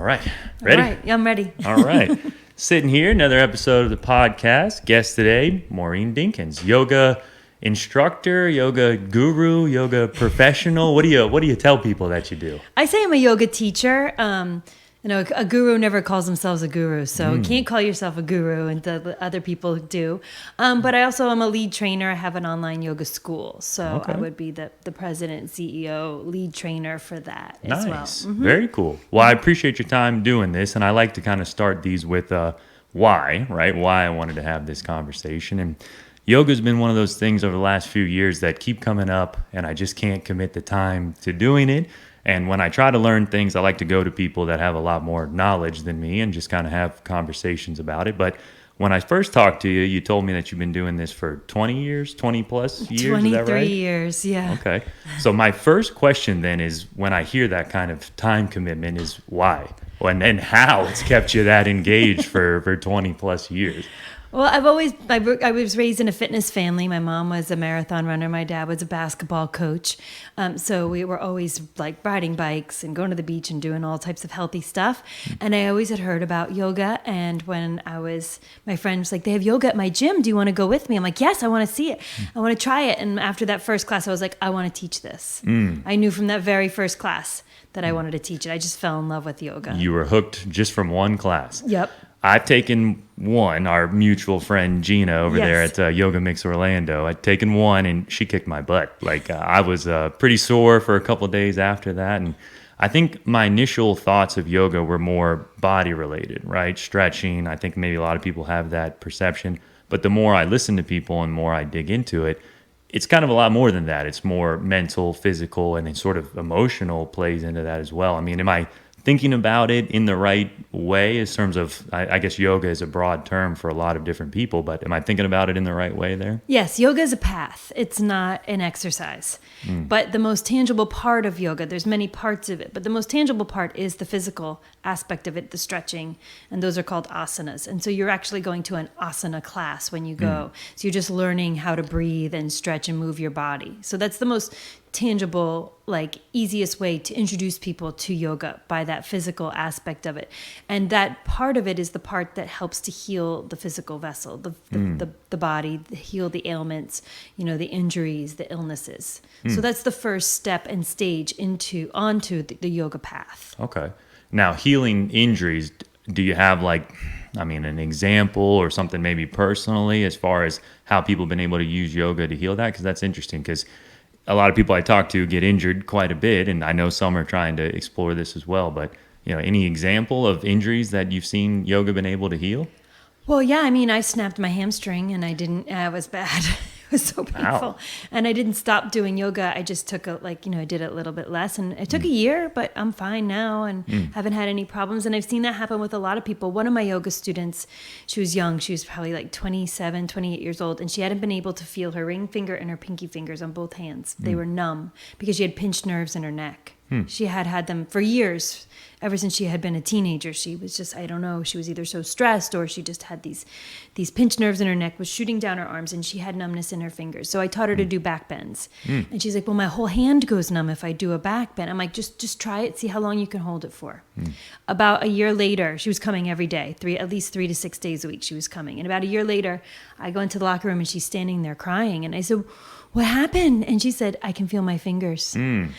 right. Ready? All right. Yeah, I'm ready. All right. Sitting here, another episode of the podcast. Guest today, Maureen Dinkins, yoga instructor, yoga guru, yoga professional. What do you tell people that you do? I say I'm a yoga teacher. A guru never calls themselves a guru, so you can't call yourself a guru, and the other people do. But I also am a lead trainer. I have an online yoga school, so I would be the president and CEO, lead trainer for that as well. Mm-hmm. Very cool. Well, I appreciate your time doing this, and I like to kind of start these with why, right? Why I wanted to have this conversation. And yoga's been one of those things over the last few years that keep coming up, and I just can't commit the time to doing it. And when I try to learn things, I like to go to people that have a lot more knowledge than me and just kind of have conversations about it. But when I first talked to you, you told me that you've been doing this for 20 years, 20 plus years, 23 is that right? years, yeah. Okay. So my first question then is, when I hear that kind of time commitment, is why? And how it's kept you that engaged for 20 plus years. Well, I was raised in a fitness family. My mom was a marathon runner. My dad was a basketball coach. So we were always like riding bikes and going to the beach and doing all types of healthy stuff. And I always had heard about yoga. And when my friend was like, they have yoga at my gym. Do you want to go with me? I'm like, yes, I want to see it. I want to try it. And after that first class, I was like, I want to teach this. I knew from that very first class that I wanted to teach it. I just fell in love with yoga. You were hooked just from one class. Yep. I've taken one, our mutual friend Gina over there at Yoga Mix Orlando. I'd taken one and she kicked my butt. Like I was pretty sore for a couple of days after that. And I think my initial thoughts of yoga were more body related, right? Stretching. I think maybe a lot of people have that perception. But the more I listen to people and more I dig into it, it's kind of a lot more than that. It's more mental, physical, and then sort of emotional plays into that as well. I mean, am I thinking about it in the right way in terms of, I guess yoga is a broad term for a lot of different people, but am I thinking about it in the right way there? Yes, yoga is a path. It's not an exercise. But the most tangible part of yoga, there's many parts of it, but the most tangible part is the physical aspect of it, the stretching, and those are called asanas. And so you're actually going to an asana class when you go. So you're just learning how to breathe and stretch and move your body. So that's the most tangible, like easiest way to introduce people to yoga, by that physical aspect of it. And that part of it is the part that helps to heal the physical vessel, the body, heal the ailments, the injuries, the illnesses. So that's the first step and stage onto the yoga path. Okay. Now, healing injuries, do you have an example or something maybe personally as far as how people have been able to use yoga to heal that? Because that's interesting, because a lot of people I talk to get injured quite a bit, and I know some are trying to explore this as well. But any example of injuries that you've seen yoga been able to heal? Well, yeah, I snapped my hamstring, and it was bad. It was so painful. Ow. And I didn't stop doing yoga. I just took I did it a little bit less, and it took a year, but I'm fine now and haven't had any problems. And I've seen that happen with a lot of people. One of my yoga students, she was young. She was probably 27, 28 years old, and she hadn't been able to feel her ring finger and her pinky fingers on both hands. They were numb because she had pinched nerves in her neck. She had them for years. Ever since she had been a teenager, she was just, I don't know, she was either so stressed or she just had these pinched nerves in her neck, was shooting down her arms, and she had numbness in her fingers. So I taught her to do back bends. And she's like, well, my whole hand goes numb if I do a back bend. I'm like, just try it, see how long you can hold it for. About a year later, she was coming every day, at least 3 to 6 days a week she was coming. And about a year later, I go into the locker room and she's standing there crying. And I said, what happened? And she said, I can feel my fingers. She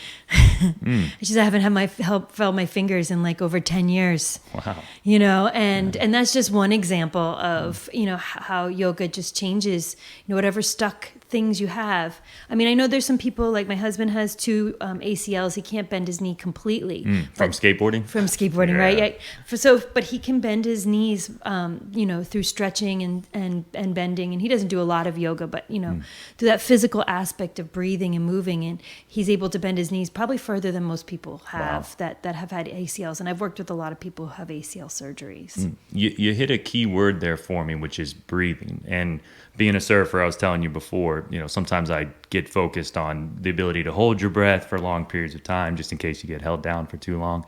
said, I haven't felt my fingers in over 10 years. Wow. And that's just one example of, how yoga just changes, whatever stuck things you have. I know there's some people, like my husband has 2 ACLs. He can't bend his knee completely. From skateboarding? From skateboarding, right? Yeah. But he can bend his knees, through stretching and bending. And he doesn't do a lot of yoga, but, through that physical aspect of breathing and moving, and he's able to bend his knees probably further than most people have. Wow. that have had ACLs. And I've worked with a lot of people who have ACL surgeries. You hit a key word there for me, which is breathing. And being a surfer, I was telling you before, sometimes I get focused on the ability to hold your breath for long periods of time, just in case you get held down for too long.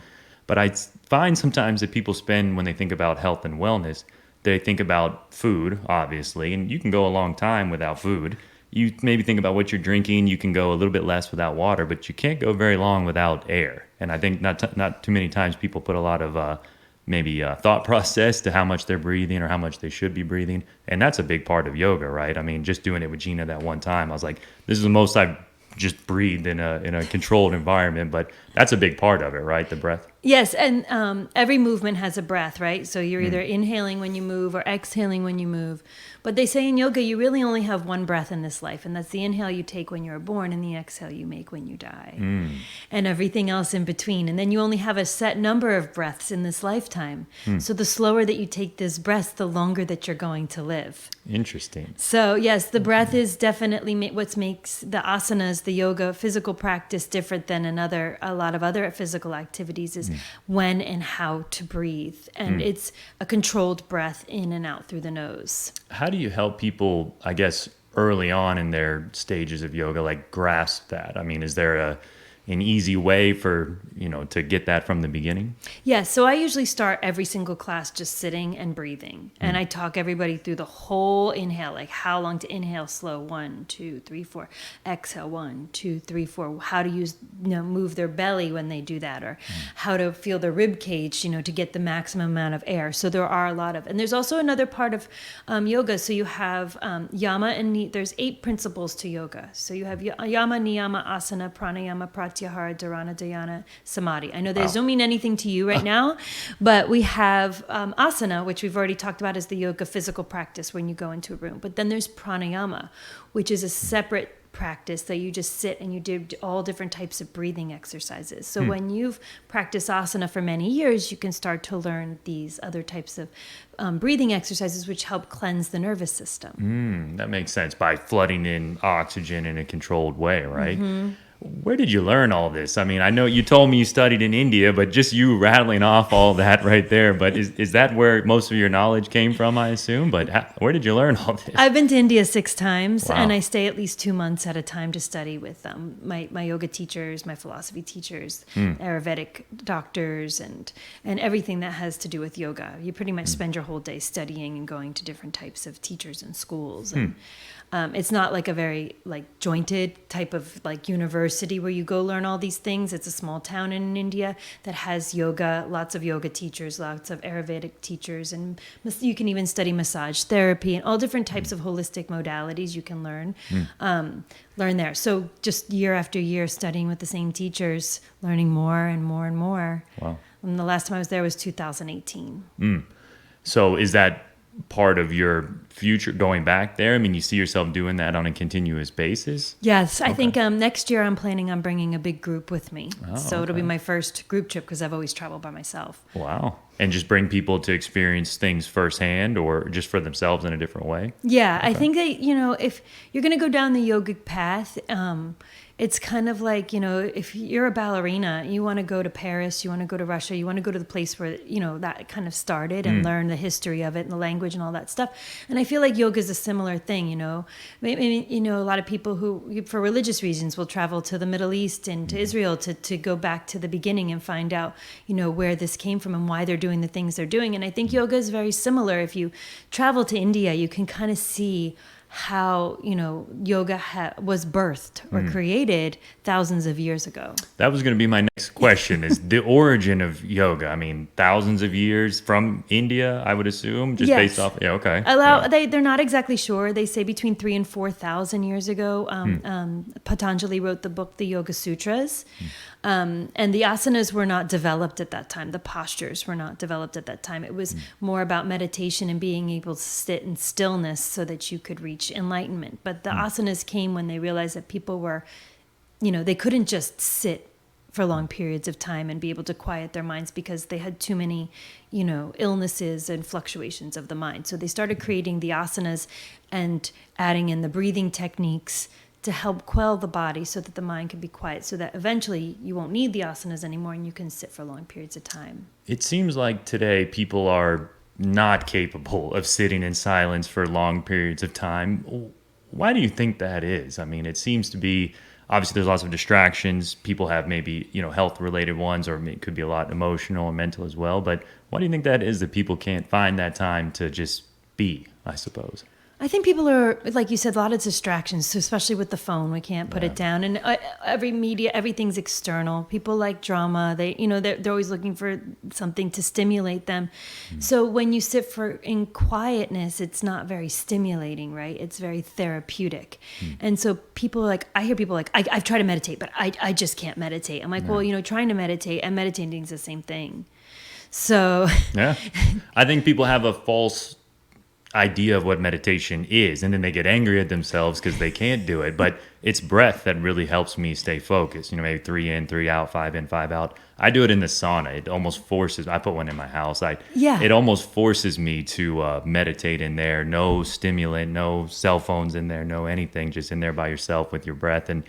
But I find sometimes that people when they think about health and wellness, they think about food, obviously, and you can go a long time without food. you maybe think about what you're drinking. You can go a little bit less without water, but you can't go very long without air. And I think not too many times people put a lot of maybe thought process to how much they're breathing or how much they should be breathing. And that's a big part of yoga, right? I mean, just doing it with Gina that one time, I was like, this is the most I've just breathed in a controlled environment, but that's a big part of it, right? The breath. Yes, and every movement has a breath, right? So you're either inhaling when you move or exhaling when you move. But they say in yoga, you really only have one breath in this life, and that's the inhale you take when you're born and the exhale you make when you die, and everything else in between. And then you only have a set number of breaths in this lifetime. So the slower that you take this breath, the longer that you're going to live. Interesting. So yes, the breath is definitely what makes the asanas, the yoga physical practice different than a lot of other physical activities is when and how to breathe. And it's a controlled breath in and out through the nose. How do you help people, I guess, early on in their stages of yoga, like grasp that? I mean, is there an easy way for, to get that from the beginning? Yeah, so I usually start every single class just sitting and breathing. And I talk everybody through the whole inhale, like how long to inhale slow, 1, 2, 3, 4. Exhale, 1, 2, 3, 4. How to use, move their belly when they do that, or how to feel the rib cage, to get the maximum amount of air. So there are a lot of, and there's also another part of yoga. So you have yama and there's 8 principles to yoga. So you have yama, niyama, asana, pranayama, pratyahara, dharana, dhyana, samadhi. I know those don't mean anything to you right now, but we have asana, which we've already talked about as the yoga physical practice when you go into a room. But then there's pranayama, which is a separate practice that you just sit and you do all different types of breathing exercises. So when you've practiced asana for many years, you can start to learn these other types of breathing exercises which help cleanse the nervous system. That makes sense, by flooding in oxygen in a controlled way, right? Where did you learn all this? I mean, I know you told me you studied in India, but just you rattling off all that right there. But is that where most of your knowledge came from, I assume? But where did you learn all this? I've been to India 6 times, and I stay at least 2 months at a time to study with my yoga teachers, my philosophy teachers, Ayurvedic doctors, and everything that has to do with yoga. You pretty much spend your whole day studying and going to different types of teachers and schools. And, it's not like a very jointed type of university where you go learn all these things. It's a small town in India that has yoga, lots of yoga teachers, lots of Ayurvedic teachers, and you can even study massage therapy and all different types of holistic modalities you can learn there. So just year after year studying with the same teachers, learning more and more and more. Wow. And the last time I was there was 2018. So is that part of your future going back there? I mean, you see yourself doing that on a continuous basis? Yes, I think next year I'm planning on bringing a big group with me. So it'll be my first group trip because I've always traveled by myself. Wow. And just bring people to experience things firsthand or just for themselves in a different way? Yeah, I think that, if you're going to go down the yogic path, it's kind of like, if you're a ballerina, you want to go to Paris, you want to go to Russia, you want to go to the place where, that kind of started and learn the history of it and the language and all that stuff. And I feel like yoga is a similar thing, Maybe, a lot of people who, for religious reasons, will travel to the Middle East and to Israel to go back to the beginning and find out, where this came from and why they're doing the things they're doing. And I think yoga is very similar. If you travel to India, you can kind of see how yoga was birthed or created thousands of years ago. That was going to be my next question: is the origin of yoga? I mean, thousands of years from India, I would assume, just based off. Yeah, okay. They're not exactly sure. They say between 3,000 and 4,000 years ago. Patanjali wrote the book, the Yoga Sutras, and the asanas were not developed at that time. The postures were not developed at that time. It was more about meditation and being able to sit in stillness so that you could reach enlightenment. But the asanas came when they realized that people were, they couldn't just sit for long periods of time and be able to quiet their minds because they had too many, illnesses and fluctuations of the mind. So they started creating the asanas and adding in the breathing techniques to help quell the body so that the mind can be quiet, so that eventually you won't need the asanas anymore and you can sit for long periods of time. It seems like today people are not capable of sitting in silence for long periods of time. Why do you think that is? I mean, it seems to be, obviously there's lots of distractions. People have maybe, health related ones, or it could be a lot emotional and mental as well. But why do you think that is, that people can't find that time to just be, I suppose? I think people are, like you said, a lot of distractions, so especially with the phone. We can't put it down. And every media, everything's external. People like drama. They're always looking for something to stimulate them. So when you sit in quietness, it's not very stimulating, right? It's very therapeutic. And so people are like, I hear people like, I've tried to meditate, but I just can't meditate. I'm like, well, trying to meditate and meditating is the same thing. So yeah, I think people have a false idea of what meditation is, and then they get angry at themselves because they can't do it. But it's breath that really helps me stay focused. Maybe 3 in, 3 out, 5 in, 5 out. I do it in the sauna. It almost forces. I put one in my house. It almost forces me to meditate in there. No stimulant, no cell phones in there, no anything. Just in there by yourself with your breath, and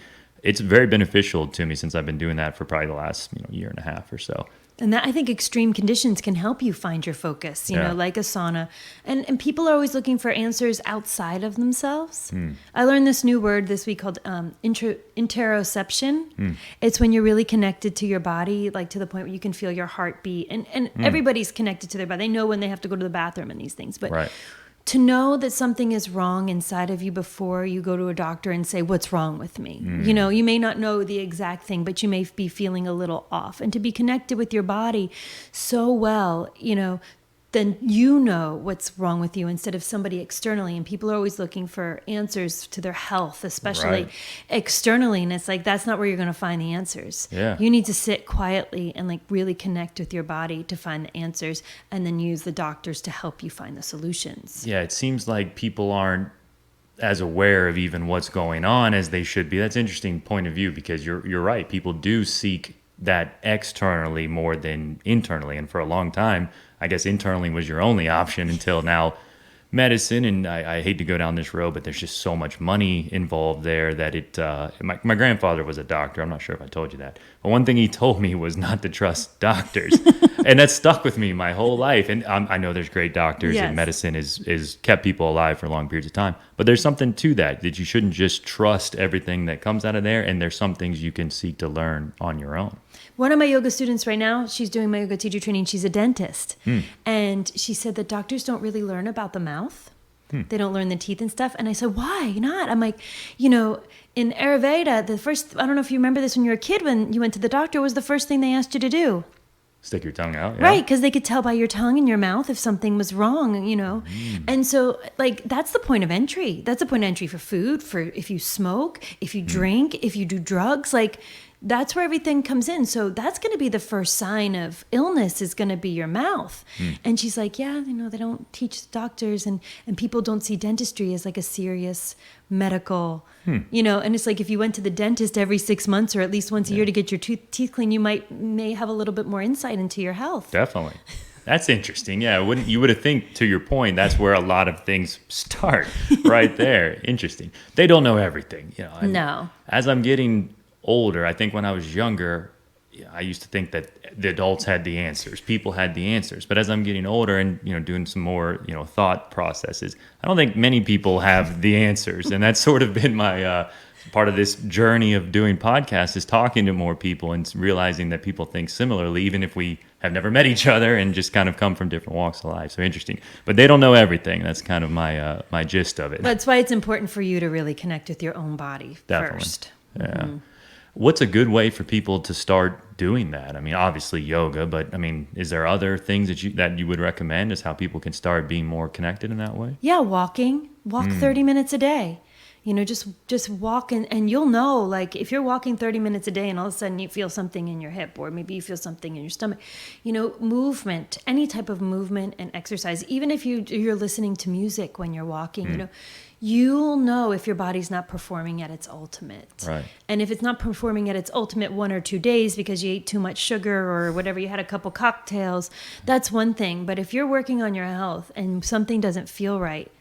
it's very beneficial to me since I've been doing that for probably the last year and a half or so. And that, I think extreme conditions can help you find your focus, like a sauna. And people are always looking for answers outside of themselves. I learned this new word this week called interoception. It's when you're really connected to your body, like to the point where you can feel your heartbeat. And everybody's connected to their body. They know when they have to go to the bathroom and these things. But to know that something is wrong inside of you before you go to a doctor and say, what's wrong with me? You may not know the exact thing, but you may be feeling a little off. And to be connected with your body so well, then you know what's wrong with you instead of somebody externally. And people are always looking for answers to their health, especially externally. And it's like, that's not where you're going to find the answers. You need to sit quietly and like really connect with your body to find the answers, and then use the doctors to help you find the solutions. Yeah, it seems like people aren't as aware of even what's going on as they should be. That's an interesting point of view, because you're right. People do seek that externally more than internally. And for a long time, I guess internally was your only option until now medicine. And I hate to go down this road, but there's just so much money involved there that my grandfather was a doctor. I'm not sure if I told you that. But one thing he told me was not to trust doctors. And that stuck with me my whole life. And I know there's great doctors and medicine is kept people alive for long periods of time. But there's something to that you shouldn't just trust everything that comes out of there. And there's some things you can seek to learn on your own. One of my yoga students right now, she's doing my yoga teacher training. She's a dentist. And she said that doctors don't really learn about the mouth. They don't learn the teeth and stuff. And I said, why not? I'm like, in Ayurveda, I don't know if you remember this when you were a kid, when you went to the doctor, what was the first thing they asked you to do? Stick your tongue out. Right, because they could tell by your tongue and your mouth if something was wrong, And so, that's the point of entry. That's the point of entry for food, for if you smoke, if you drink, if you do drugs, that's where everything comes in. So that's going to be the first sign of illness, is going to be your mouth. And she's like, they don't teach doctors and people don't see dentistry as like a serious medical, and it's like if you went to the dentist every 6 months or at least once a year to get your teeth clean, you may have a little bit more insight into your health. Definitely. That's interesting. Yeah, you would have think, to your point, that's where a lot of things start right there. Interesting. They don't know everything. No. As I'm getting older, I think when I was younger, I used to think that the adults had the answers, people had the answers. But as I'm getting older and doing some more thought processes, I don't think many people have the answers. And that's sort of been my part of this journey of doing podcasts, is talking to more people and realizing that people think similarly, even if we have never met each other and just kind of come from different walks of life. So interesting. But they don't know everything. That's kind of my gist of it. That's why it's important for you to really connect with your own body first. Yeah. What's a good way for people to start doing that? I mean, obviously yoga, but is there other things that you would recommend as how people can start being more connected in that way? Yeah, walk 30 minutes a day. Just walk, and you'll know, if you're walking 30 minutes a day and all of a sudden you feel something in your hip, or maybe you feel something in your stomach, movement, any type of movement and exercise, even if you're listening to music when you're walking, you'll know if your body's not performing at its ultimate. Right. And if it's not performing at its ultimate 1 or 2 days because you ate too much sugar or whatever, you had a couple cocktails, that's one thing. But if you're working on your health and something doesn't feel right,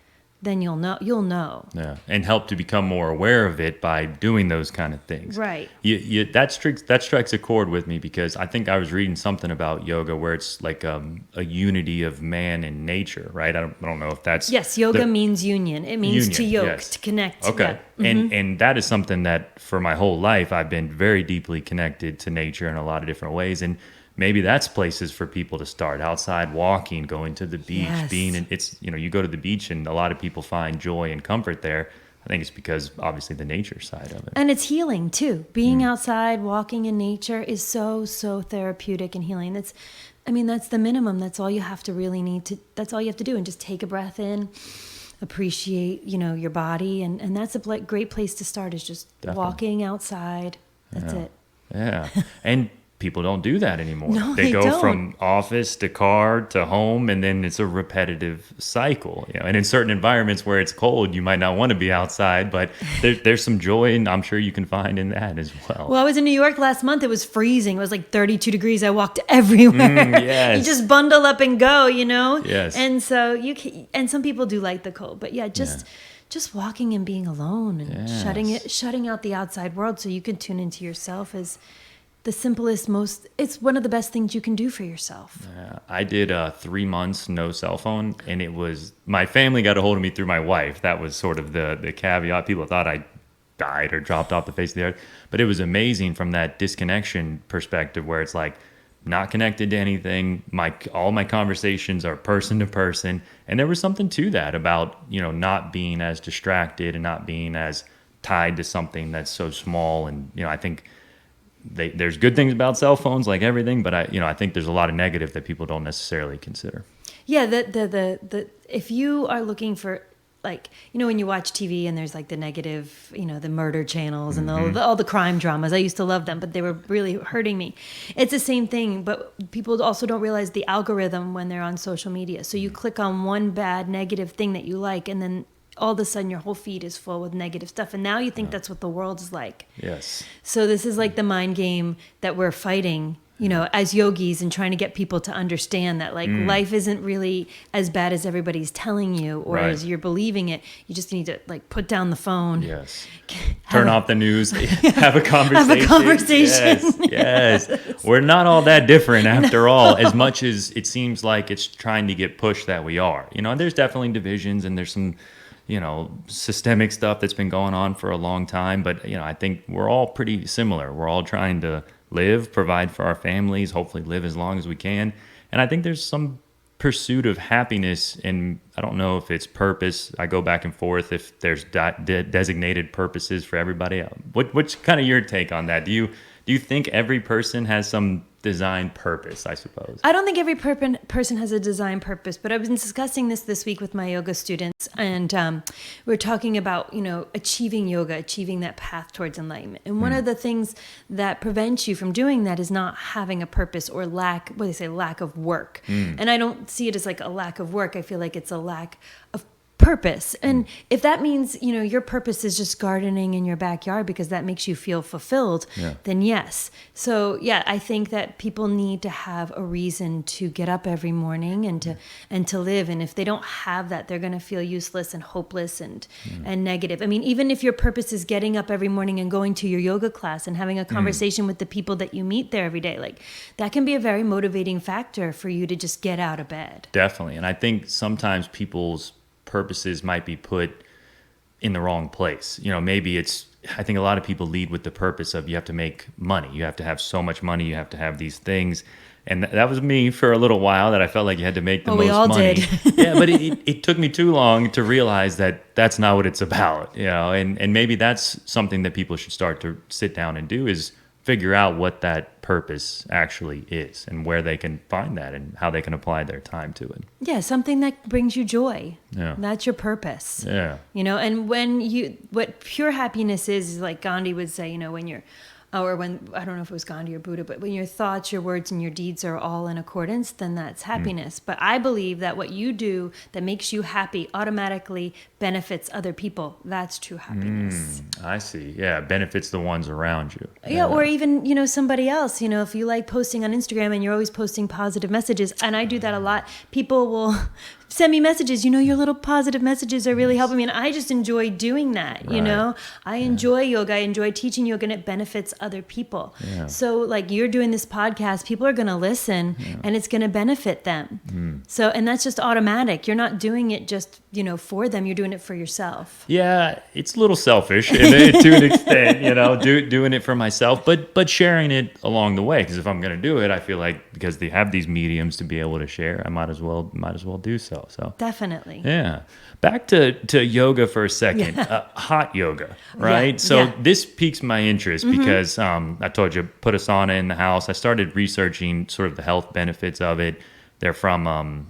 then you'll know. Yeah, and help to become more aware of it by doing those kind of things. Right. That strikes a chord with me, because I think I was reading something about yoga where it's like a unity of man and nature, right? I don't know if that's... Yes, yoga means union. It means to yoke, to connect. Okay. Yeah. And that is something that for my whole life I've been very deeply connected to nature in a lot of different ways. And maybe that's places for people to start. Outside walking, going to the beach, Yes. you go to the beach and a lot of people find joy and comfort there. I think it's because obviously the nature side of it. And it's healing too. Being outside, walking in nature is so therapeutic and healing. That's the minimum. That's all you have to really that's all you have to do. And just take a breath in, appreciate, your body. And that's a great place to start, is just walking outside. That's it. Yeah. And people don't do that anymore. No, they go don't. from office to car to home, and then it's a repetitive cycle. And in certain environments where it's cold, you might not want to be outside, but there's some joy, and I'm sure you can find in that as well. Well, I was in New York last month. It was freezing. It was like 32 degrees. I walked everywhere. Yes. You just bundle up and go, Yes. And so and some people do like the cold, but just walking and being alone and shutting out the outside world so you can tune into yourself is the simplest, it's one of the best things you can do for yourself. Yeah, I did 3 months no cell phone, and it was, my family got a hold of me through my wife. That was sort of the caveat. People thought I died or dropped off the face of the earth, but it was amazing from that disconnection perspective, where it's like not connected to anything. All my conversations are person to person, and there was something to that about not being as distracted and not being as tied to something that's so small. And I think there's good things about cell phones, like everything, but I think there's a lot of negative that people don't necessarily consider. Yeah, the if you are looking for, like, when you watch TV and there's like the negative, the murder channels and all the crime dramas. I used to love them, but they were really hurting me. It's the same thing, but people also don't realize the algorithm when they're on social media. So you click on one bad negative thing that you like, and then all of a sudden your whole feed is full with negative stuff. And now you think that's what the world is like. Yes. So this is like the mind game that we're fighting, as yogis, and trying to get people to understand that life isn't really as bad as everybody's telling you, or as you're believing it. You just need to put down the phone. Yes. Turn off the news. Have a conversation. Have a conversation. Yes. We're not all that different after all, as much as it seems like it's trying to get pushed that we are. There's definitely divisions, and there's some systemic stuff that's been going on for a long time. But, I think we're all pretty similar. We're all trying to live, provide for our families, hopefully live as long as we can. And I think there's some pursuit of happiness, and I don't know if it's purpose. I go back and forth if there's designated purposes for everybody. What's kind of your take on that? Do you think every person has some design purpose, I suppose? I don't think every person has a design purpose, but I've been discussing this week with my yoga students, and we're talking about, achieving yoga, achieving that path towards enlightenment. And one of the things that prevents you from doing that is not having a purpose, or lack of work. And I don't see it as like a lack of work. I feel like it's a lack of purpose. And if that means, your purpose is just gardening in your backyard because that makes you feel fulfilled, then yes. So I think that people need to have a reason to get up every morning and to live. And if they don't have that, they're going to feel useless and hopeless and negative. I mean, even if your purpose is getting up every morning and going to your yoga class and having a conversation with the people that you meet there every day, that can be a very motivating factor for you to just get out of bed. Definitely. And I think sometimes people's purposes might be put in the wrong place. Maybe I think a lot of people lead with the purpose of, you have to make money. You have to have so much money. You have to have these things. And that was me for a little while, that I felt like you had to make the most money. We all did. Yeah, but it took me too long to realize that that's not what it's about. And maybe that's something that people should start to sit down and do, is figure out what that purpose actually is, and where they can find that, and how they can apply their time to it. Yeah, something that brings you joy. Yeah. That's your purpose. Yeah. And what pure happiness is like Gandhi would say, when you're, or when, I don't know if it was Gandhi or Buddha, but when your thoughts, your words, and your deeds are all in accordance, then that's happiness. But I believe that what you do that makes you happy automatically benefits other people. That's true happiness. I see. Yeah, benefits the ones around you. Yeah, or even, somebody else. If you like posting on Instagram and you're always posting positive messages, and I do that a lot, people will send me messages. Your little positive messages are really helping me. And I just enjoy doing that, I enjoy yoga. I enjoy teaching yoga, and it benefits other people. Yeah. So like you're doing this podcast, people are going to listen and it's going to benefit them. So, and that's just automatic. You're not doing it just, for them. You're doing it for yourself. Yeah, it's a little selfish to an extent, doing it for myself, but sharing it along the way. Because if I'm going to do it, I feel like because they have these mediums to be able to share, I might as well do so. So definitely. Yeah. Back to yoga for a second. Hot yoga, right? Yeah, So yeah. this piques my interest because I told you, put a sauna in the house. I started researching sort of the health benefits of it. They're from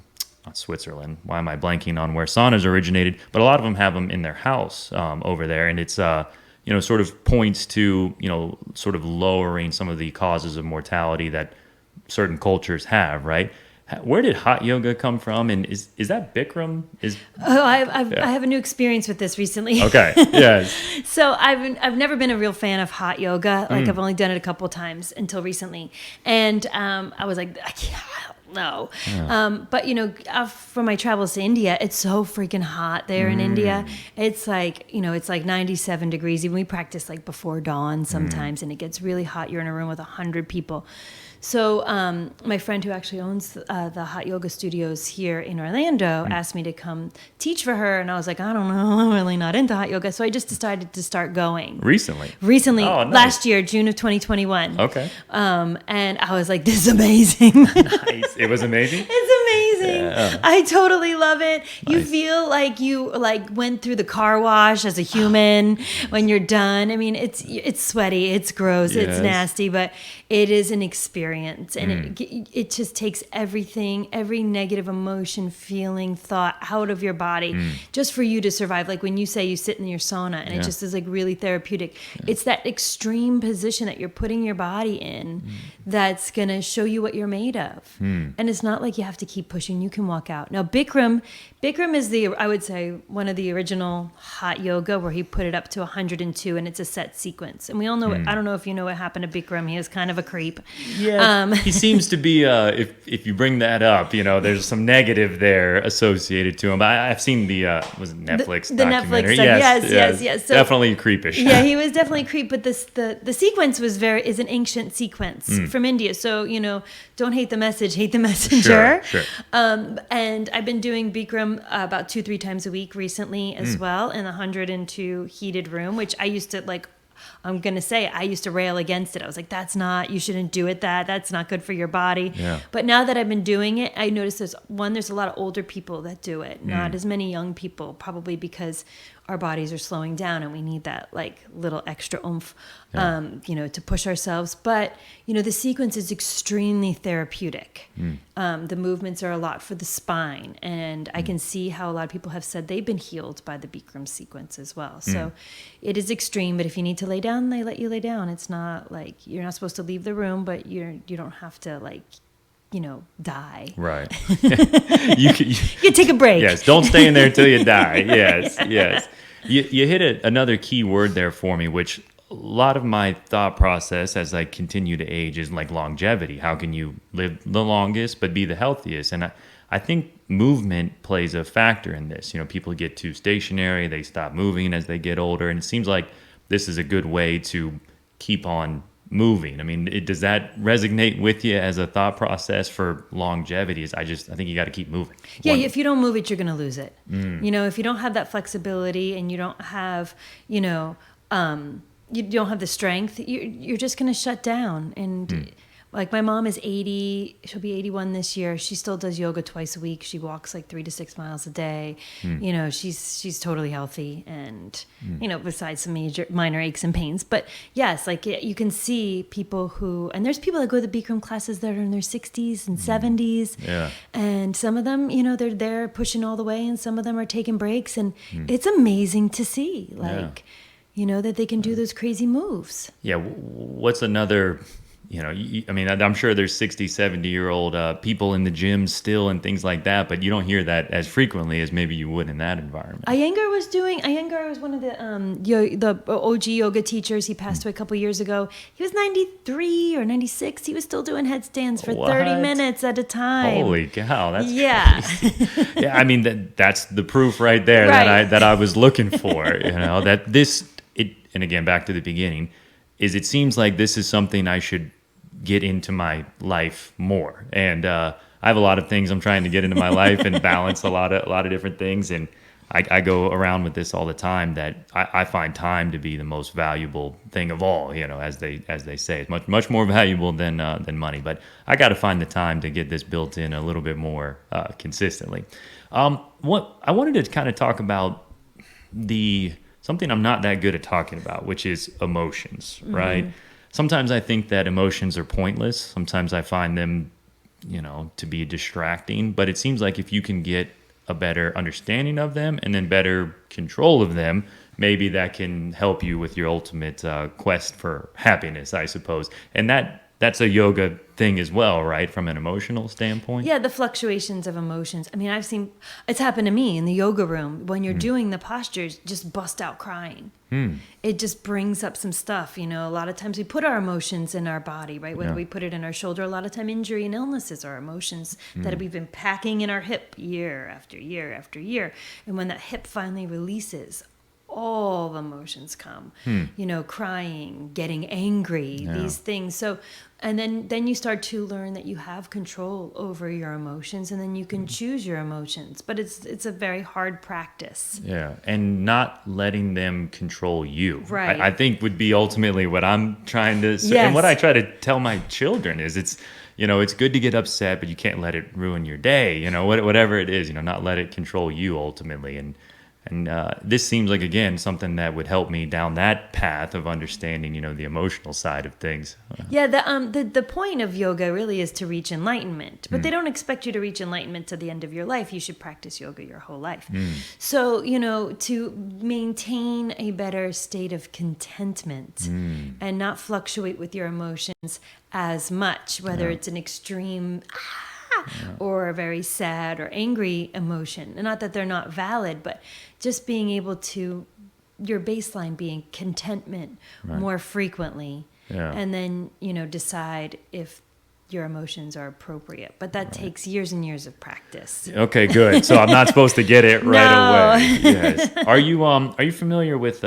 Switzerland. Why am I blanking on where saunas originated? But a lot of them have them in their house over there, and it's sort of points to sort of lowering some of the causes of mortality that certain cultures have, right? Where did hot yoga come from, and is that Bikram? I have a new experience with this recently. Okay, yes. So I've never been a real fan of hot yoga. Like I've only done it a couple times until recently, and I was like, I don't know. Yeah. But for my travels to India, it's so freaking hot there in India. It's like it's like 97 degrees. Even we practice like before dawn sometimes, and it gets really hot. You're in a room with 100 people. So my friend who actually owns the hot yoga studios here in Orlando asked me to come teach for her. And I was like, I don't know, I'm really not into hot yoga. So I just decided to start going. Recently, oh, nice. Last year, June of 2021. Okay. And I was like, this is amazing. Nice. It was amazing? It's amazing. Yeah. I totally love it. Nice. You feel like you went through the car wash as a human when you're done. I mean, it's sweaty, it's gross, yes. It's nasty, but it is an experience, and it just takes everything, every negative emotion, feeling, thought out of your body just for you to survive. Like when you say you sit in your sauna and it just is like really therapeutic. Yeah. It's that extreme position that you're putting your body in that's going to show you what you're made of. And it's not like you have to keep pushing. You can walk out. Now, Bikram is I would say, one of the original hot yoga where he put it up to 102, and it's a set sequence. And we all know, I don't know if you know what happened to Bikram. He was kind of a creep. Yeah, he seems to be, if you bring that up, there's some negative there associated to him. But I've seen the Netflix documentary. The Netflix stuff. Yes. So, definitely creepish. Yeah, he was definitely a creep, but the sequence is an ancient sequence from India. So, don't hate the message, hate the messenger. Sure. And I've been doing Bikram about 2-3 times a week recently as well, in the 102 heated room, which I used to I'm going to say, I used to rail against it. I was like, you shouldn't do it. That's not good for your body. Yeah. But now that I've been doing it, I notice there's a lot of older people that do it, not as many young people, probably because our bodies are slowing down and we need that little extra oomph, to push ourselves. But, the sequence is extremely therapeutic. The movements are a lot for the spine. And I can see how a lot of people have said they've been healed by the Bikram sequence as well. So it is extreme, but if you need to lay down, they let you lay down. It's not like you're not supposed to leave the room, but you don't have to die. Right. You take a break. Yes. Don't stay in there until you die. Yes. You hit another key word there for me, which a lot of my thought process as I continue to age is longevity. How can you live the longest but be the healthiest? And I think movement plays a factor in this. People get too stationary, they stop moving as they get older, and it seems like this is a good way to keep on moving. I mean, does that resonate with you as a thought process for longevity? I think you got to keep moving. Yeah, if you don't move it, you're going to lose it. If you don't have that flexibility and you don't have, you don't have the strength, you're just going to shut down. And like my mom is 80, she'll be 81 this year. She still does yoga twice a week. She walks 3 to 6 miles a day. She's totally healthy, and besides some minor aches and pains. But yes, you can see people and there's people that go to the Bikram classes that are in their 60s and 70s. Yeah. And some of them, they're there pushing all the way, and some of them are taking breaks, and it's amazing to see that they can do those crazy moves. Yeah. What's another I mean, I'm sure there's 60, 70-year-old people in the gym still and things like that, but you don't hear that as frequently as maybe you would in that environment. Iyengar was one of the OG yoga teachers. He passed away a couple years ago. He was 93 or 96. He was still doing headstands for 30 minutes at a time. Holy cow, that's crazy. Yeah, I mean, that's the proof right there that I was looking for, that and again, back to the beginning, it seems like this is something I should get into my life more. And I have a lot of things I'm trying to get into my life and balance a lot of different things. And I go around with this all the time that I find time to be the most valuable thing of all, as they say. It's much more valuable than money. But I got to find the time to get this built in a little bit more consistently. What I wanted to kind of talk about something I'm not that good at talking about, which is emotions, right? Sometimes I think that emotions are pointless. Sometimes I find them, to be distracting. But it seems like if you can get a better understanding of them and then better control of them, maybe that can help you with your ultimate quest for happiness, I suppose. And that's a yoga thing as well, right? From an emotional standpoint. Yeah, the fluctuations of emotions. I mean, it's happened to me in the yoga room. When you're doing the postures, just bust out crying. It just brings up some stuff. A lot of times we put our emotions in our body, right? Whether we put it in our shoulder, a lot of time injury and illnesses are emotions that we've been packing in our hip year after year after year. And when that hip finally releases, all the emotions come, crying, getting angry, these things. So, and then you start to learn that you have control over your emotions, and then you can choose your emotions. But it's a very hard practice. Yeah, and not letting them control you. Right. I think would be ultimately what I'm trying to say. Yes. And what I try to tell my children is it's good to get upset, but you can't let it ruin your day. Whatever it is, not let it control you ultimately. And this seems like, again, something that would help me down that path of understanding, the emotional side of things. Yeah, the point of yoga really is to reach enlightenment, but they don't expect you to reach enlightenment to the end of your life. You should practice yoga your whole life. So, to maintain a better state of contentment and not fluctuate with your emotions as much, whether it's an extreme or a very sad or angry emotion. And not that they're not valid, but just being able to, your baseline being contentment more frequently. Yeah. And then, decide if your emotions are appropriate. But that takes years and years of practice. Okay, good. So I'm not supposed to get it right away. Yes. Are you familiar with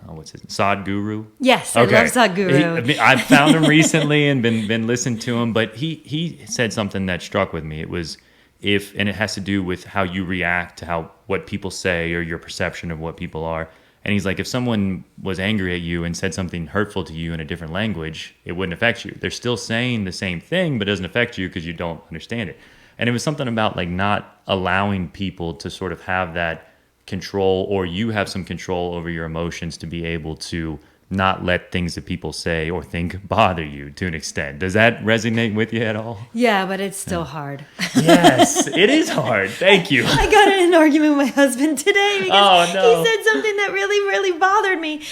what's his name? Sadhguru? Yes, I love Sadhguru. I've found him recently and been listening to him, but he said something that struck with me. It was and it has to do with how you react to what people say or your perception of what people are. And he's like, if someone was angry at you and said something hurtful to you in a different language, it wouldn't affect you. They're still saying the same thing, but it doesn't affect you because you don't understand it. And it was something about like not allowing people to sort of have that control, or you have some control over your emotions to be able to not let things that people say or think bother you to an extent. Does that resonate with you at all? Yeah, but it's still hard. Yes, it is hard. Thank you. I got in an argument with my husband today because he said something that really, really bothered me.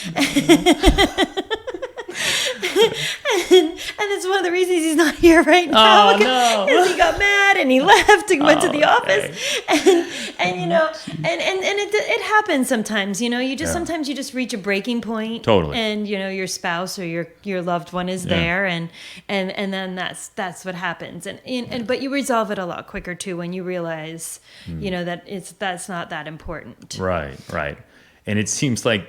And it's one of the reasons he's not here right now. Because he got mad and he left and went to the office. And it happens sometimes. Sometimes you just reach a breaking point. Totally. And your spouse or your loved one is there, and then that's what happens. But you resolve it a lot quicker too when you realize that's not that important. Right. And it seems like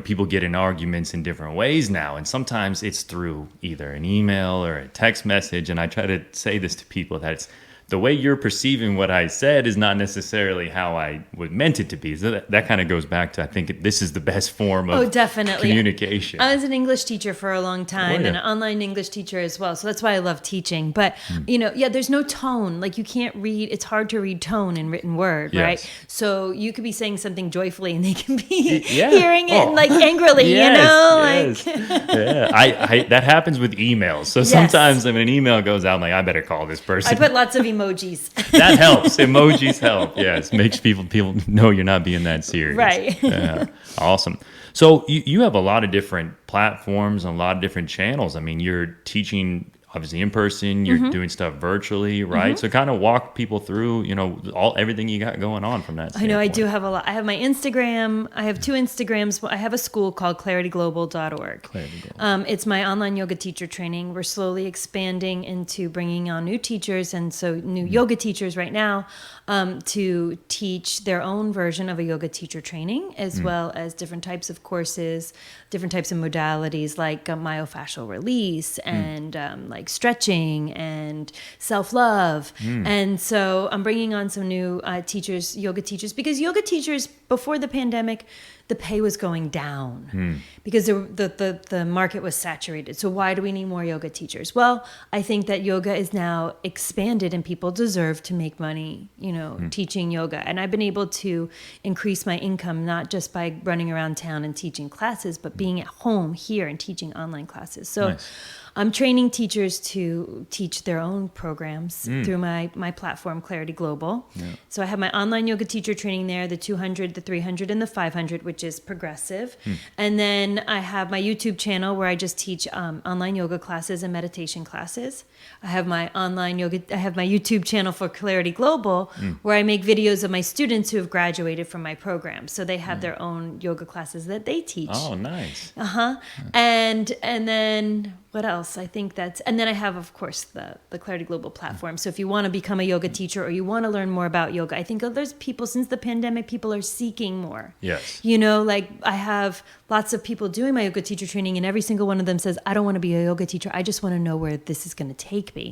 people get in arguments in different ways now, and sometimes it's through either an email or a text message. And I try to say this to people that it's the way you're perceiving what I said is not necessarily how I was meant it to be. So that kind of goes back to, I think this is the best form of communication. I was an English teacher for a long time and an online English teacher as well. So that's why I love teaching. But, there's no tone. Like you can't read. It's hard to read tone in written word, right? So you could be saying something joyfully and they can be hearing it like angrily, Yes. That happens with emails. So sometimes when an email goes out, I'm like, I better call this person. I put lots of emojis emojis. That helps. Emojis help. Yes, makes people know you're not being that serious. Right. Yeah. Awesome. So you have a lot of different platforms and a lot of different channels. I mean, you're teaching obviously in person, you're doing stuff virtually, right? So kind of walk people through, everything you got going on from that standpoint. I know I do have a lot. I have my Instagram. I have 2 Instagrams. I have a school called clarityglobal.org. Clarity Global. It's my online yoga teacher training. We're slowly expanding into bringing on new teachers, and so new yoga teachers right now to teach their own version of a yoga teacher training, as well as different types of courses, different types of modalities like myofascial release and like stretching and self-love. And so I'm bringing on some new teachers, yoga teachers, because yoga teachers before the pandemic, the pay was going down because the market was saturated. So why do we need more yoga teachers? Well, I think that yoga is now expanded and people deserve to make money, teaching yoga. And I've been able to increase my income, not just by running around town and teaching classes, but being at home here and teaching online classes. So nice. I'm training teachers to teach their own programs through my platform, Clarity Global. Yeah. So I have my online yoga teacher training there, the 200, the 300, and the 500, which is progressive. And then I have my YouTube channel where I just teach online yoga classes and meditation classes. I have my YouTube channel for Clarity Global where I make videos of my students who have graduated from my program. So they have their own yoga classes that they teach. Oh, nice. And then what else? I think and then I have, of course, the Clarity Global platform. So if you want to become a yoga teacher or you want to learn more about yoga, I think there's people, since the pandemic, people are seeking more. Yes. Like I have lots of people doing my yoga teacher training and every single one of them says, I don't want to be a yoga teacher. I just want to know where this is going to take me.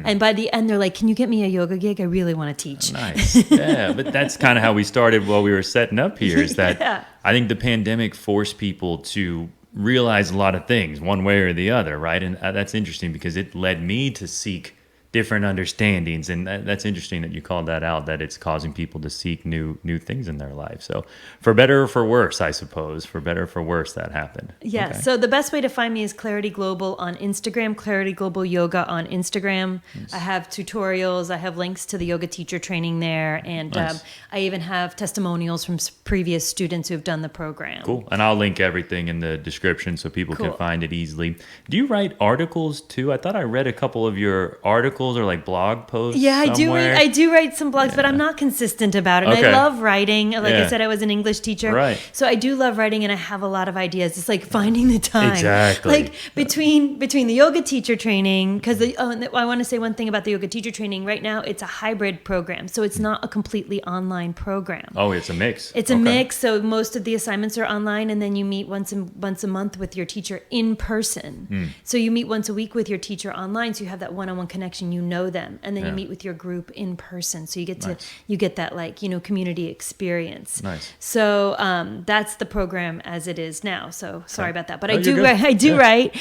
And by the end, they're like, can you get me a yoga gig? I really want to teach. Nice. Yeah, but that's kind of how we started while we were setting up here is that I think the pandemic forced people to realize a lot of things one way or the other, right? And that's interesting because it led me to seek different understandings, and that's interesting that you called that out, that it's causing people to seek new things in their life. So for better or for worse, I suppose, for better or for worse, that happened. Yeah. Okay. So the best way to find me is Clarity Global on Instagram, Clarity Global Yoga on Instagram. Nice. I have tutorials. I have links to the yoga teacher training there. And nice. I even have testimonials from previous students who have done the program. Cool. And I'll link everything in the description so people can find it easily. Do you write articles too? I thought I read a couple of your articles or like blog posts. Yeah, somewhere. I do write some blogs, but I'm not consistent about it. And I love writing. Like I said, I was an English teacher. Right. So I do love writing and I have a lot of ideas. It's like finding the time. Exactly. Like between the yoga teacher training, because I want to say one thing about the yoga teacher training. Right now, it's a hybrid program. So it's not a completely online program. Oh, it's a mix. It's a mix. So most of the assignments are online and then you meet once a month with your teacher in person. So you meet once a week with your teacher online. So you have that one-on-one connection. You know them, and then you meet with your group in person, so you get that like community experience. Nice. So that's the program as it is now. So sorry about that, but I do write.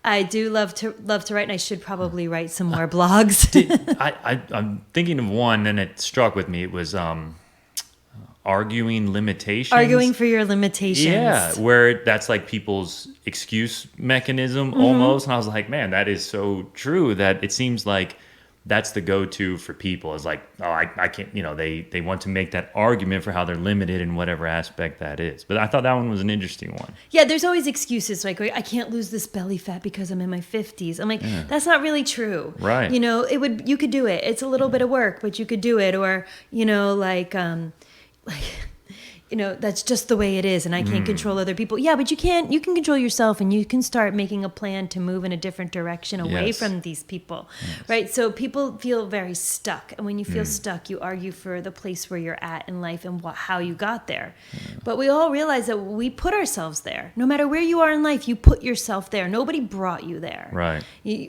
I do love to write, and I should probably write some more blogs. I'm thinking of one, and it struck with me. It was arguing limitations. Arguing for your limitations. Yeah, where that's like people's excuse mechanism almost. And I was like, man, that is so true, that it seems like that's the go-to for people, is like, oh, I can't, they want to make that argument for how they're limited in whatever aspect that is. But I thought that one was an interesting one. Yeah, there's always excuses like, I can't lose this belly fat because I'm in my 50s. I'm like, that's not really true. Right. You could do it. It's a little bit of work, but you could do it. Or, that's just the way it is, and I can't control other people. Yeah, but you can control yourself, and you can start making a plan to move in a different direction away from these people, right? So people feel very stuck, and when you feel stuck, you argue for the place where you're at in life and how you got there. But we all realize that we put ourselves there. No matter where you are in life, you put yourself there. Nobody brought you there. Right.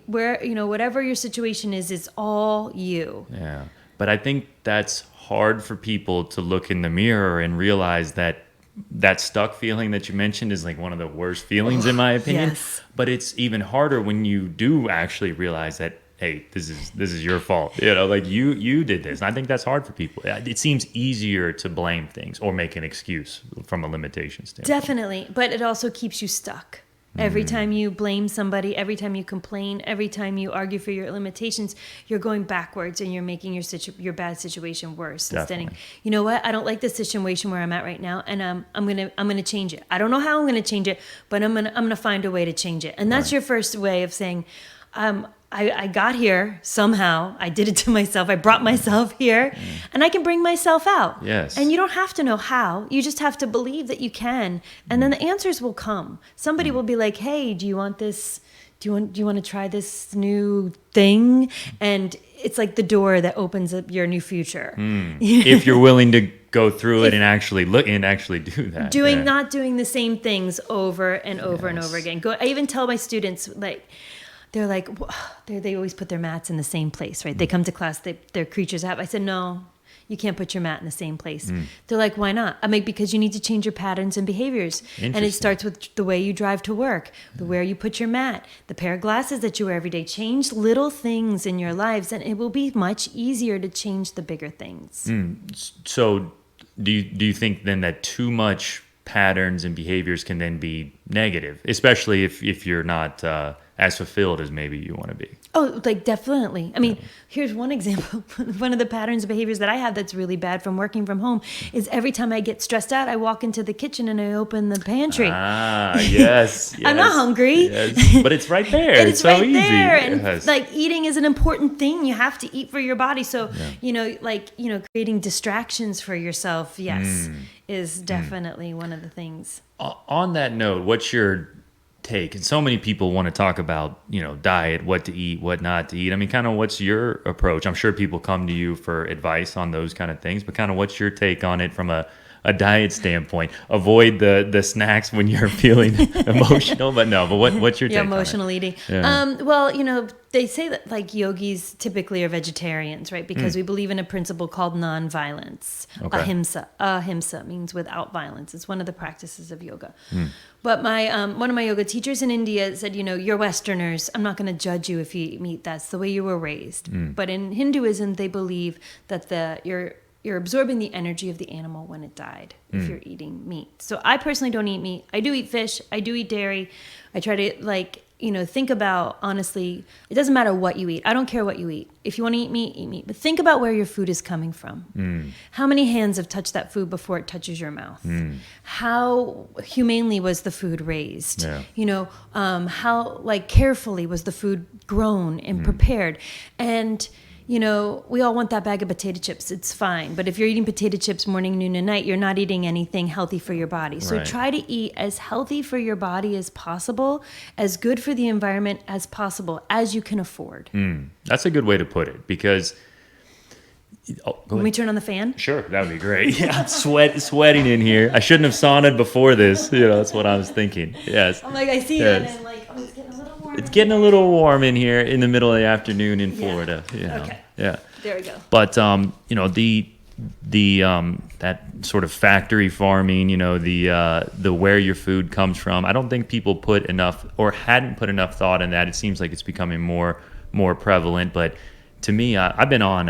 Whatever your situation is all you. Yeah. But I think that's hard for people to look in the mirror and realize that stuck feeling that you mentioned is like one of the worst feelings in my opinion. Yes. But it's even harder when you do actually realize that, hey, this is your fault. Like you did this. And I think that's hard for people. It seems easier to blame things or make an excuse from a limitation standpoint. Definitely. But it also keeps you stuck. Every time you blame somebody, every time you complain, every time you argue for your limitations, you're going backwards and you're making your bad situation worse. Definitely. Instead of, you know what? I don't like the situation where I'm at right now, and I'm gonna change it. I don't know how I'm gonna change it, but I'm gonna find a way to change it. And that's your first way of saying, I got here somehow. I did it to myself. I brought myself here, and I can bring myself out. Yes. And you don't have to know how. You just have to believe that you can, and then the answers will come. Somebody will be like, "Hey, do you want this? Do you want to try this new thing?" And it's like the door that opens up your new future. If you're willing to go through it and actually look and actually do that. Not doing the same things over and over and over again. I even tell my students, like, they're like, they always put their mats in the same place, right? They come to class, their creatures have. I said, no, you can't put your mat in the same place. They're like, why not? I'm like, because you need to change your patterns and behaviors. And it starts with the way you drive to work, where you put your mat, the pair of glasses that you wear every day. Change little things in your lives, and it will be much easier to change the bigger things. So do you think then that too much patterns and behaviors can then be negative, especially if you're not as fulfilled as maybe you want to be? Oh, like definitely. I mean, here's one example. One of the patterns and behaviors that I have that's really bad from working from home is every time I get stressed out, I walk into the kitchen and I open the pantry. Yes. I'm not hungry. Yes. But it's right there. It's so right easy. there. And Yes. like eating is an important thing. You have to eat for your body. So, creating distractions for yourself, is definitely one of the things. On that note, what's your take? And so many people want to talk about, diet, what to eat, what not to eat. I mean, kind of what's your approach? I'm sure people come to you for advice on those kind of things, but kind of what's your take on it from a diet standpoint? Avoid the snacks when you're feeling emotional, but what's your take emotional on it? eating. Yeah. Well, they say that like yogis typically are vegetarians, right? Because we believe in a principle called non-violence. Okay. Ahimsa. Ahimsa means without violence. It's one of the practices of yoga. But my one of my yoga teachers in India said, you're Westerners. I'm not going to judge you if you eat meat. That's the way you were raised. But in Hinduism, they believe that you're absorbing the energy of the animal when it died if you're eating meat. So I personally don't eat meat. I do eat fish. I do eat dairy. I try to think about, honestly, it doesn't matter what you eat. I don't care what you eat. If you want to eat meat, eat meat. But think about where your food is coming from. How many hands have touched that food before it touches your mouth? How humanely was the food raised? Yeah. How carefully was the food grown and prepared? And we all want that bag of potato chips. It's fine. But if you're eating potato chips morning, noon, and night, you're not eating anything healthy for your body. So try to eat as healthy for your body as possible, as good for the environment as possible, as you can afford. That's a good way to put it, because... Can we turn on the fan? Sure, that would be great. Yeah, I'm sweating in here. I shouldn't have saunaed before this. That's what I was thinking. Yes. I'm like, I see it, and I'm like, it's getting a little warm. It's getting a little warm in here in the middle of the afternoon in Florida. Okay. Yeah. There we go. But the that sort of factory farming, the where your food comes from. I don't think people put enough or hadn't put enough thought in that. It seems like it's becoming more prevalent, but to me, I've been on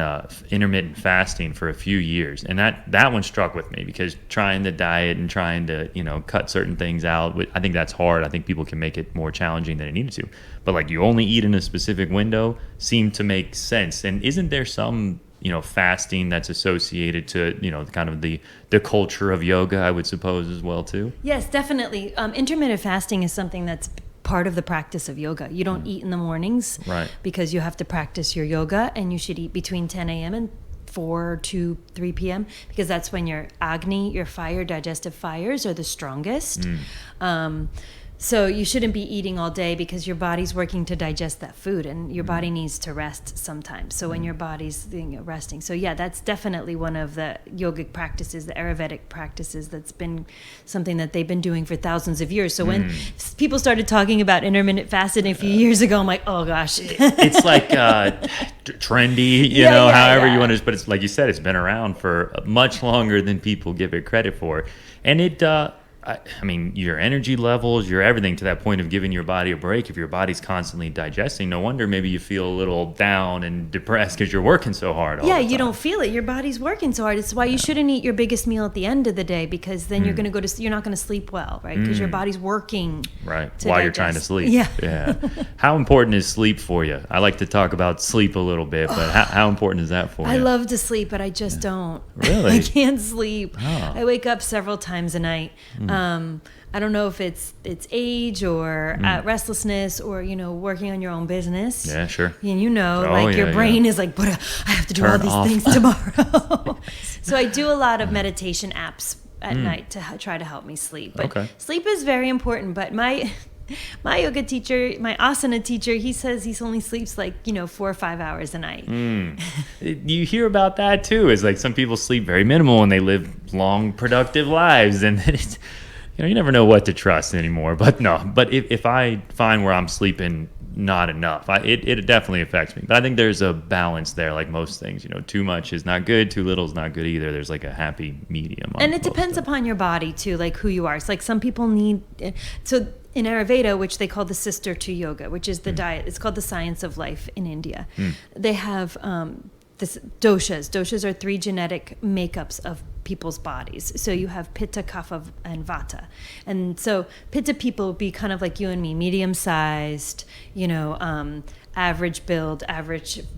intermittent fasting for a few years, and that one struck with me, because trying the diet and trying to cut certain things out, I think that's hard. I think people can make it more challenging than it needed to. But you only eat in a specific window seemed to make sense. And isn't there some fasting that's associated to kind of the culture of yoga, I would suppose, as well too? Yes, definitely. Intermittent fasting is something that's part of the practice of yoga. You don't eat in the mornings, right? Because you have to practice your yoga, and you should eat between 10 a.m. and 4 to 3 p.m. because that's when your Agni, your fire, digestive fires are the strongest. So you shouldn't be eating all day, because your body's working to digest that food, and your body needs to rest sometimes. So when your body's resting. So yeah, that's definitely one of the yogic practices, the Ayurvedic practices, that's been something that they've been doing for thousands of years. So when people started talking about intermittent fasting a few years ago, I'm like, oh gosh. It's like trendy, however you want to, but it's like you said, it's been around for much longer than people give it credit for. And it, I mean, your energy levels, your everything, to that point of giving your body a break. If your body's constantly digesting, no wonder maybe you feel a little down and depressed because you're working so hard all the time. You don't feel it. Your body's working so hard. It's why you shouldn't eat your biggest meal at the end of the day, because then you're going to you're not going to sleep well, right? Because your body's working. Right. While you're trying to sleep. Yeah. How important is sleep for you? I like to talk about sleep a little bit, but how important is that for you? I love to sleep, but I just don't. Really? I can't sleep. Oh. I wake up several times a night. I don't know if it's age or restlessness or, working on your own business. Yeah, sure. And your brain is like, but I have to do all these things tomorrow. So I do a lot of meditation apps at night to try to help me sleep. But sleep is very important. But my yoga teacher, my asana teacher, he says he only sleeps 4 or 5 hours a night. You hear about that too. It's like some people sleep very minimal and they live long, productive lives. And then it's, you never know what to trust anymore. But if I find where I'm sleeping not enough, it definitely affects me. But I think there's a balance there, like most things. Too much is not good, too little is not good either. There's like a happy medium. And it depends upon your body too, like who you are. It's like some people need, so in Ayurveda, which they call the sister to yoga, which is the diet, it's called the science of life in India. They have this doshas. Doshas are 3 genetic makeups of people's bodies. So you have pitta, kapha, and vata. And so pitta people would be kind of like you and me, medium-sized, average build,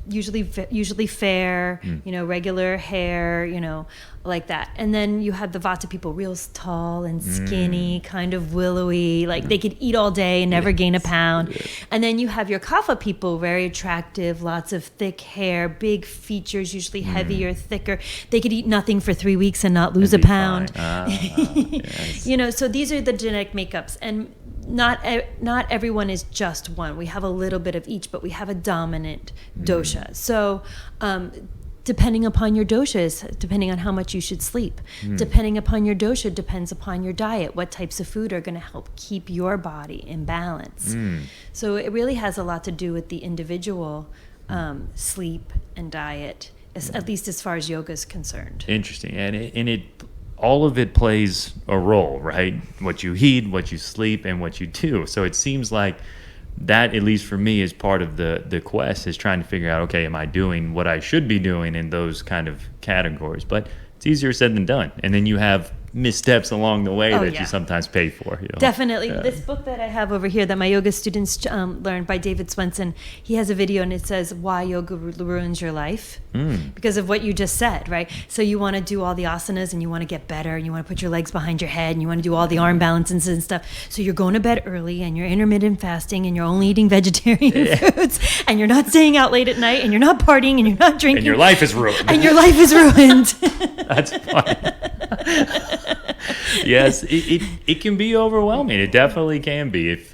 usually fair, regular hair, like that. And then you have the vata people, real tall and skinny, kind of willowy, like they could eat all day and never gain a pound. Yeah. And then you have your kapha people, very attractive, lots of thick hair, big features, usually heavier, thicker. They could eat nothing for 3 weeks and not lose a pound. Yes. So these are the genetic makeups. And not everyone is just one. We have a little bit of each, but we have a dominant dosha. So depending upon your dosha, depending on how much you should sleep. Depending upon your dosha depends upon your diet. What types of food are going to help keep your body in balance? So it really has a lot to do with the individual sleep and diet, at least as far as yoga is concerned. Interesting. And it all of it plays a role, right? What you eat, what you sleep, and what you do. So it seems like that, at least for me, is part of the quest, is trying to figure out, okay, am I doing what I should be doing in those kind of categories? But it's easier said than done. And then you have missteps along the way you sometimes pay for. Definitely. This book that I have over here that my yoga students learned by David Swenson, he has a video and it says why yoga ruins your life because of what you just said, right? So you want to do all the asanas and you want to get better and you want to put your legs behind your head and you want to do all the arm balances and stuff. So you're going to bed early and you're intermittent fasting and you're only eating vegetarian foods and you're not staying out late at night and you're not partying and you're not drinking. And your life is ruined. And your life is ruined. That's funny. Yes, it can be overwhelming. It definitely can be.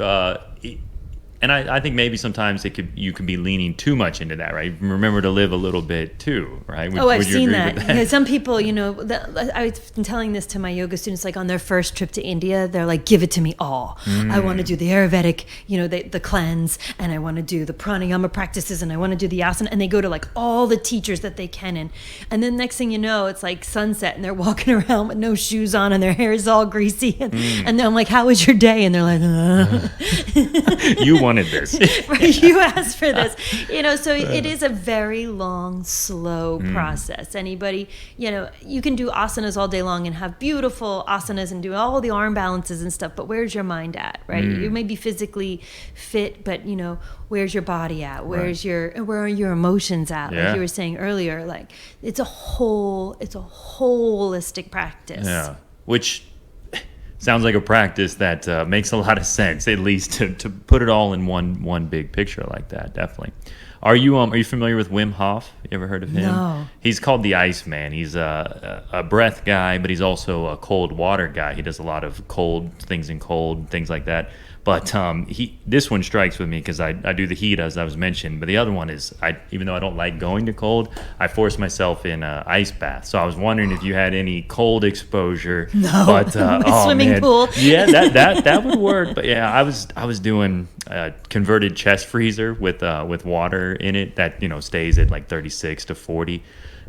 And I think maybe sometimes you could be leaning too much into that, right? Remember to live a little bit too, right? I've seen that. Yeah, some people, I've been telling this to my yoga students, like on their first trip to India, they're like, give it to me all. I want to do the Ayurvedic, the cleanse, and I want to do the pranayama practices, and I want to do the asana, and they go to like all the teachers that they can, and then next thing you know, it's like sunset, and they're walking around with no shoes on, and their hair is all greasy, and then I'm like, how was your day? And they're like, You wanted this. Right, you asked for this. So it is a very long, slow process. Anybody, you can do asanas all day long and have beautiful asanas and do all the arm balances and stuff, but where's your mind at, right? You may be physically fit, but where's your body at? Where are your emotions at? Yeah. Like you were saying earlier, like it's a holistic practice. Yeah. Which sounds like a practice that makes a lot of sense, at least to put it all in one big picture like that. Definitely. Are you familiar with Wim Hof? You ever heard of him? No. He's called the Iceman. He's a breath guy, but he's also a cold water guy. He does a lot of cold things like that. But this one strikes with me because I do the heat, as I was mentioned. But the other one is, even though I don't like going to cold, I force myself in an ice bath. So I was wondering if you had any cold exposure. No, but, swimming pool. Yeah, that would work. But yeah, I was doing a converted chest freezer with water in it that stays at like 36 to 40.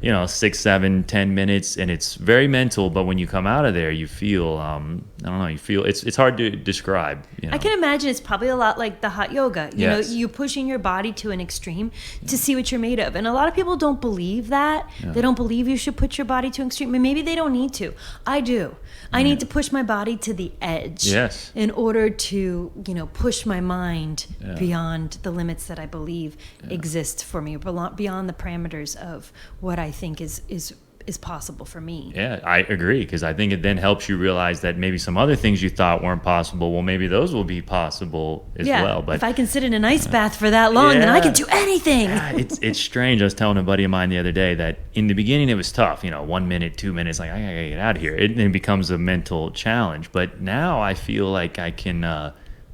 6, 7, 10 minutes, and it's very mental. But when you come out of there, you feel, I don't know, it's hard to describe. I can imagine it's probably a lot like the hot yoga. You Yes. know, you're pushing your body to an extreme to see what you're made of. And a lot of people don't believe that. Yeah. They don't believe you should put your body to an extreme. And maybe they don't need to. I do. I need to push my body to the edge Yes. in order to, push my mind Yeah. beyond the limits that I believe exist for me, beyond the parameters of what I think is possible for me. Yeah, I agree, because I think it then helps you realize that maybe some other things you thought weren't possible, well, maybe those will be possible as well. But if I can sit in an ice bath for that long, then I can do anything. Yeah, it's strange. I was telling a buddy of mine the other day that in the beginning it was tough. 1 minute, 2 minutes, like I gotta get out of here. It then becomes a mental challenge. But now I feel like I can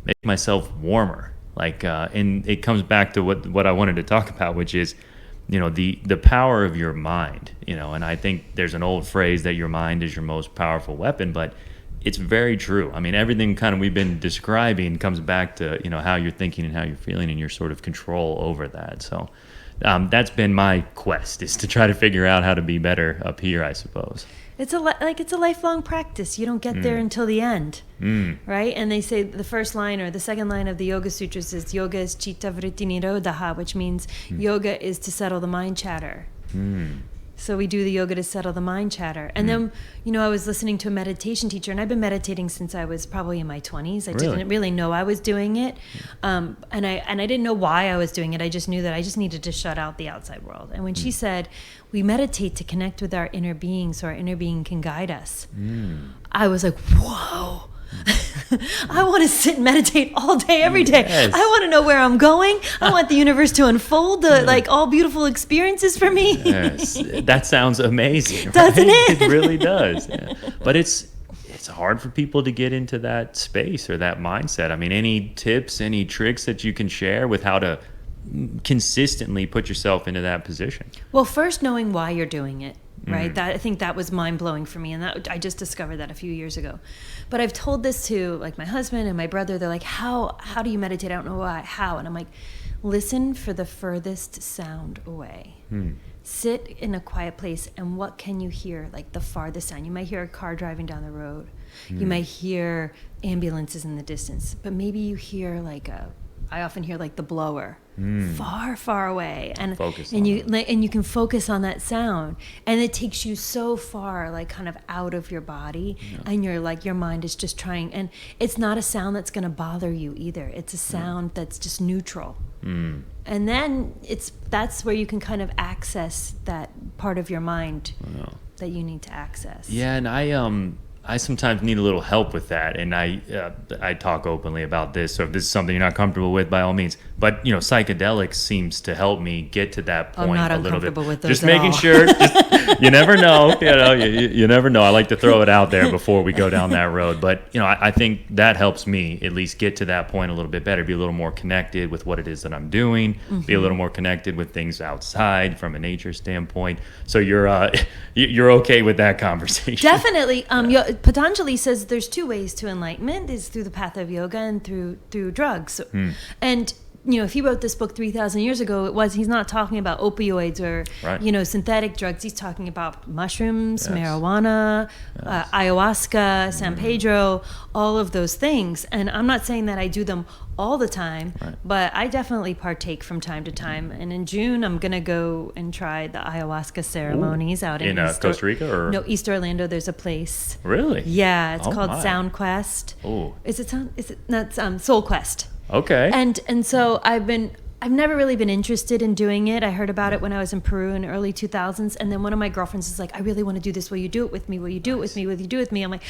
make myself warmer. And it comes back to what I wanted to talk about, which is the power of your mind, and I think there's an old phrase that your mind is your most powerful weapon, but it's very true. I mean, everything kind of we've been describing comes back to, how you're thinking and how you're feeling and your sort of control over that. So that's been my quest, is to try to figure out how to be better up here, I suppose. It's a lifelong practice. You don't get there until the end, right? And they say the first line or the second line of the Yoga Sutras is yoga is chitta vritti nirodha, which means yoga is to settle the mind chatter. So we do the yoga to settle the mind chatter. And then, I was listening to a meditation teacher, and I've been meditating since I was probably in my 20s. I didn't really know I was doing it. And I didn't know why I was doing it. I just knew that I just needed to shut out the outside world. And when she said, we meditate to connect with our inner being so our inner being can guide us, I was like, whoa. I want to sit and meditate all day, every day. Yes. I want to know where I'm going. I want the universe to unfold all beautiful experiences for me. Yes, that sounds amazing. Right? Doesn't it? It really does. Yeah. But it's hard for people to get into that space or that mindset. I mean, any tips, any tricks that you can share with how to consistently put yourself into that position? Well, first knowing why you're doing it. Right. I think that was mind blowing for me, and I just discovered that a few years ago. But I've told this to my husband and my brother. They're like, "How do you meditate? I don't know why. How?" And I'm like, "Listen for the furthest sound away. Sit in a quiet place, and what can you hear? Like the farthest sound. You might hear a car driving down the road. You might hear ambulances in the distance, but maybe you hear I often hear the blower far, far away, and you can focus on that sound, and it takes you so far, kind of out of your body, and your mind is just trying, and it's not a sound that's going to bother you either. It's a sound that's just neutral, and then that's where you can kind of access that part of your mind that you need to access. Yeah, and I sometimes need a little help with that, and I talk openly about this. So if this is something you're not comfortable with, by all means. But psychedelics seems to help me get to that point I'm not a little bit. uncomfortable with those just at making all. sure. You never know. You never know. I like to throw it out there before we go down that road. But I think that helps me at least get to that point a little bit better. Be a little more connected with what it is that I'm doing. Be a little more connected with things outside from a nature standpoint. So you're okay with that conversation? Definitely. Patanjali says there's two ways to enlightenment: is through the path of yoga and through drugs. And if he wrote this book 3,000 years ago, he's not talking about opioids or synthetic drugs. He's talking about mushrooms, marijuana, ayahuasca, San Pedro, all of those things. And I'm not saying that I do them all the time, but I definitely partake from time to time. And in June, I'm going to go and try the ayahuasca ceremonies out in Costa Rica, or no, East Orlando. There's a place. Really? Yeah, it's called Sound Quest. Oh, is it not Soul Quest? Okay. And so I've never really been interested in doing it. I heard about it when I was in Peru in the early 2000s. And then one of my girlfriends is like, I really want to do this. Will you do it with me? Will you do it with me? Will you do it with me? I'm like,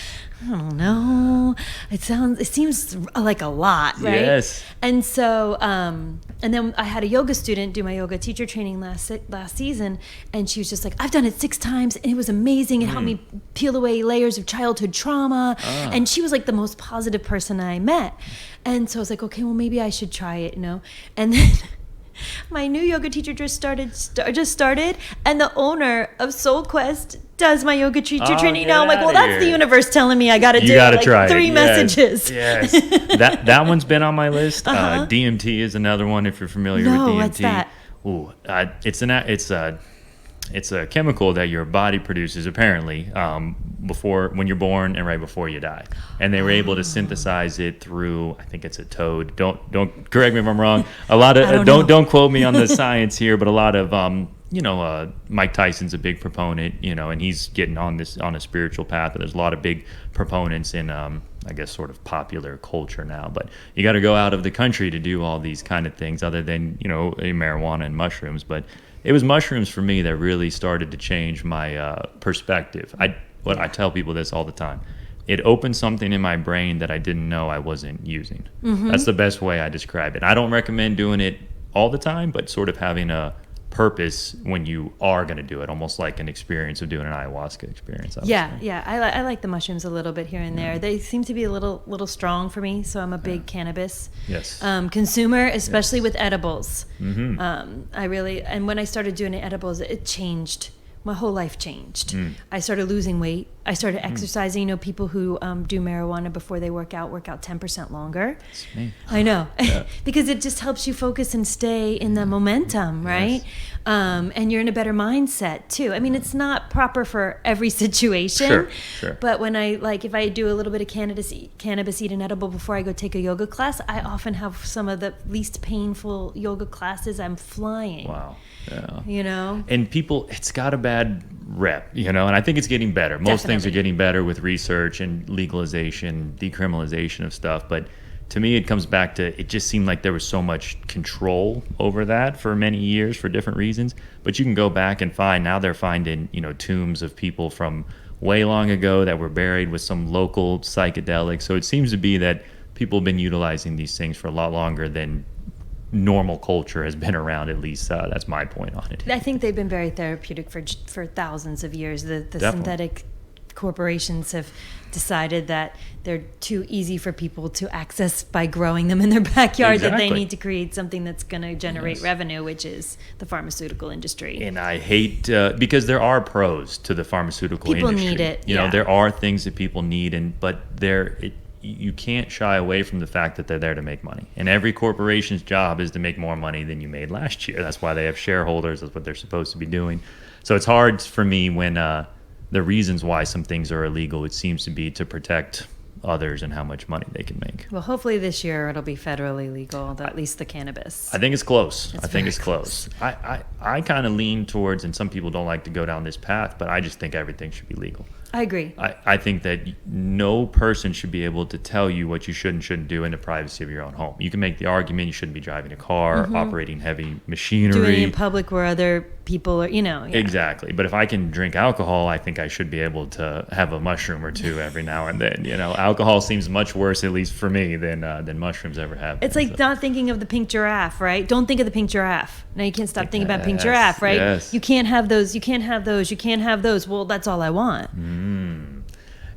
I don't know. It seems like a lot, right? Yes. And so, and then I had a yoga student do my yoga teacher training last season. And she was just like, I've done it 6 times and it was amazing. It helped me peel away layers of childhood trauma. And she was like the most positive person I met. And so I was like, okay, well, maybe I should try it, And then my new yoga teacher just started, and the owner of Soul Quest does my yoga teacher training now. I'm like, well, that's the universe telling me I got to do try 3 messages. Yes. That one's been on my list. DMT is another one if you're familiar with DMT. What's that? Ooh, it's a chemical that your body produces apparently when you're born and right before you die, and they were able to synthesize it through, I think it's a toad. Don't correct me if I'm wrong. A lot of don't quote me on the science here, but a lot of Mike Tyson's a big proponent, and he's getting on a spiritual path. But there's a lot of big proponents in I guess sort of popular culture now, but you got to go out of the country to do all these kind of things other than marijuana and mushrooms. But it was mushrooms for me that really started to change my perspective. I tell people this all the time. It opened something in my brain that I didn't know I wasn't using. That's the best way I describe it. I don't recommend doing it all the time, but sort of having a purpose when you are going to do it, almost like an experience of doing an ayahuasca experience. I like the mushrooms a little bit here and there. They seem to be a little strong for me, so I'm a big cannabis consumer, especially with edibles. And when I started doing edibles, it changed. My whole life changed. I started losing weight. I started exercising. People who do marijuana before they work out 10% longer. That's me. I know. Because it just helps you focus and stay in the momentum, right? Yes. And you're in a better mindset too. I mean, it's not proper for every situation. Sure. But when if I do a little bit of cannabis, eat an edible before I go take a yoga class, I often have some of the least painful yoga classes. I'm flying. Wow. Yeah. And people, it's got a bad rep, and I think it's getting better. Most things are getting better with research and legalization, decriminalization of stuff. But to me, it comes back to, it just seemed like there was so much control over that for many years for different reasons. But you can go back and now they're finding, tombs of people from way long ago that were buried with some local psychedelic. So it seems to be that people have been utilizing these things for a lot longer than normal culture has been around, at least. That's my point on it. I think they've been very therapeutic for thousands of years. The synthetic corporations have decided that they're too easy for people to access by growing them in their backyard, that they need to create something that's going to generate revenue, which is the pharmaceutical industry. And I hate, because there are pros to the pharmaceutical industry. People need it. There are things that people need, but you can't shy away from the fact that they're there to make money. And every corporation's job is to make more money than you made last year. That's why they have shareholders. That's what they're supposed to be doing. So it's hard for me when the reasons why some things are illegal, it seems to be to protect others and how much money they can make. Well, hopefully this year it'll be federally legal, at least the cannabis. I think it's close. I think it's close. I kind of lean towards, and some people don't like to go down this path, but I just think everything should be legal. I agree. I think that no person should be able to tell you what you should and shouldn't do in the privacy of your own home. You can make the argument you shouldn't be driving a car, operating heavy machinery. Doing it in public where other people are, Exactly. But if I can drink alcohol, I think I should be able to have a mushroom or two every now and then. Alcohol seems much worse, at least for me, than mushrooms ever have. It's like not thinking of the pink giraffe, right? Don't think of the pink giraffe. Now you can't stop thinking about pink giraffe, right? Yes. You can't have those. You can't have those. You can't have those. Well, that's all I want.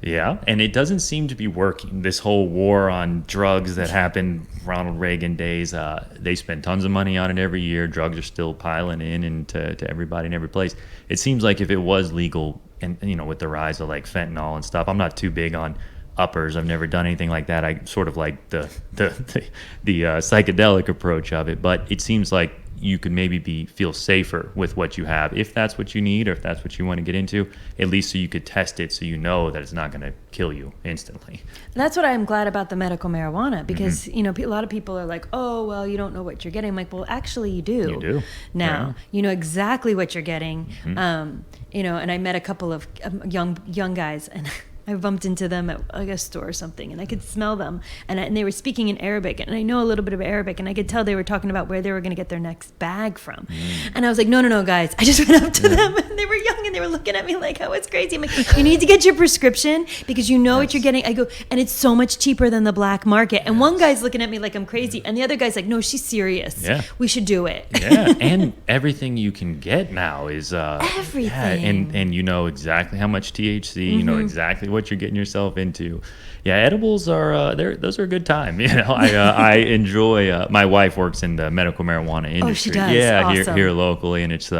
Yeah, and it doesn't seem to be working. This whole war on drugs that happened Ronald Reagan days, they spend tons of money on it every year. Drugs are still piling in to everybody in every place. It seems like if it was legal, and with the rise of like fentanyl and stuff, I'm not too big on uppers. I've never done anything like that. I sort of like the psychedelic approach of it, but it seems like you could maybe feel safer with what you have, if that's what you need or if that's what you want to get into, at least so you could test it so you know that it's not going to kill you instantly. That's what I'm glad about the medical marijuana, because a lot of people are like, oh, well, you don't know what you're getting. I'm like, well, actually you do. You do. Now. Yeah. You know exactly what you're getting. And I met a couple of young guys, and I bumped into them at a store or something, and I could smell them, and they were speaking in Arabic, and I know a little bit of Arabic, and I could tell they were talking about where they were going to get their next bag from. And I was like, no, guys. I just went up to them, and they were young, and they were looking at me like I was crazy. I'm like, you need to get your prescription because you know what you're getting. I go, and it's so much cheaper than the black market. And one guy's looking at me like I'm crazy, and the other guy's like, no, she's serious. Yeah. We should do it. Yeah, and everything you can get now is everything. Yeah, and you know exactly how much THC, you know exactly what you're getting yourself into. Yeah, edibles are those are a good time. I enjoy. My wife works in the medical marijuana industry. Oh, she does. Yeah, awesome. here locally, and it's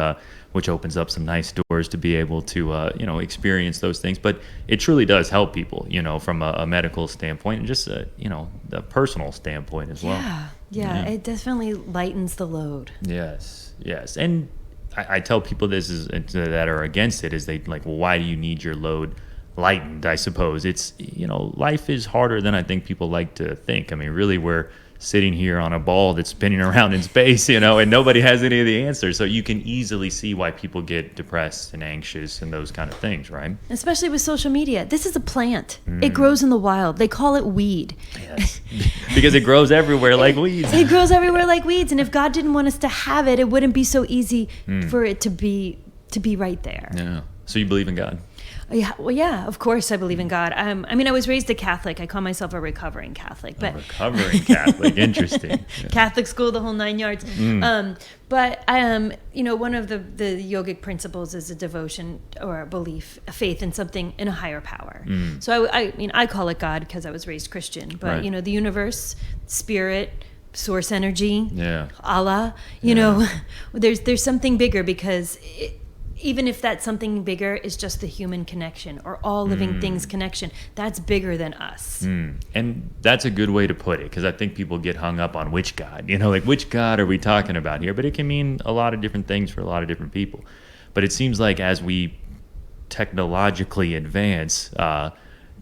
which opens up some nice doors to be able to experience those things. But it truly does help people, from a medical standpoint and just the personal standpoint as well. Yeah, it definitely lightens the load. Yes, and I tell people this is that are against it is they like, well, why do you need your load lightened? I suppose it's, life is harder than I think people like to think. I mean, really, we're sitting here on a ball that's spinning around in space, and nobody has any of the answers. So you can easily see why people get depressed and anxious and those kind of things, right? Especially with social media. This is a plant. It grows in the wild. They call it weed. Yes, because it grows everywhere like weeds. It grows everywhere like weeds. And if God didn't want us to have it, it wouldn't be so easy for it to be right there. Yeah. So you believe in God? Yeah, well, yeah, of course I believe in God. I was raised a Catholic. I call myself a recovering Catholic. But a recovering Catholic, interesting. Yeah. Catholic school, the whole 9 yards. But one of the yogic principles is a devotion or a belief, a faith in something, in a higher power. So I call it God because I was raised Christian. But right. The universe, spirit, source energy, Allah. There's something bigger because. Even if that something bigger is just the human connection or all living things connection, that's bigger than us. And that's a good way to put it, because I think people get hung up on which God, like which God are we talking about here? But it can mean a lot of different things for a lot of different people. But it seems like as we technologically advance,